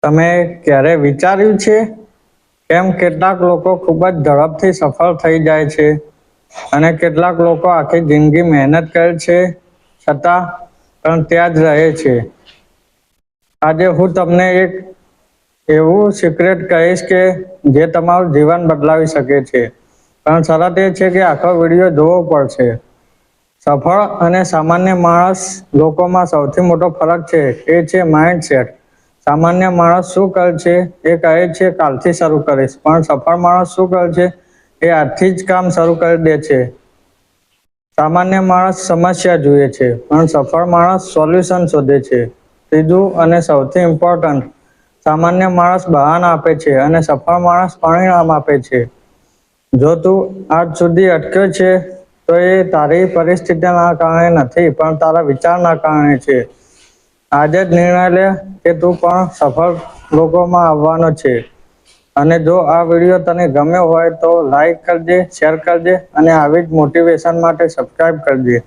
તમે ક્યારે વિચાર્યું છે કેમ કેટલાક લોકો ખૂબ જ ઝડપથી સફળ થઈ જાય છે અને કેટલાક લોકો આખી જિંદગી મહેનત કરે છે છતાં પણ ત્યાં જ રહે છે? આજે હું તમને એક એવું સિક્રેટ કહીશ કે જે તમારું જીવન બદલાવી શકે છે. પણ શરત એ છે કે આખો વિડીયો જોવો પડશે. સફળ અને સામાન્ય માણસ લોકોમાં સૌથી મોટો ફરક છે એ છે માઇન્ડસેટ. સામાન્ય માણસ શું કરે છે એ કહે છે કાલથી શરૂ કરીશ, પણ સફળ માણસ શું કરે છે એ આજથી જ કામ શરૂ કરી દે છે. સામાન્ય માણસ સમસ્યા જુએ છે પણ સફળ માણસ સોલ્યુશન શોધે છે. ત્રીજું અને સૌથી ઇમ્પોર્ટન્ટ, સામાન્ય માણસ બહાના આપે છે અને સફળ માણસ પરિણામ આપે છે. જો તું આજ સુધી અટક્યો છે તો એ તારી પરિસ્થિતિના કારણે નથી પણ તારા વિચારના કારણે છે. આજે જ નિર્ણય લે કે તું પણ સફળ લોકોમાં આવવાનો છે. અને જો આ વિડીયો તને ગમ્યો હોય તો લાઈક કરજે, શેર કરજે અને આવી જ મોટિવેશન માટે સબસ્ક્રાઇબ કરજે.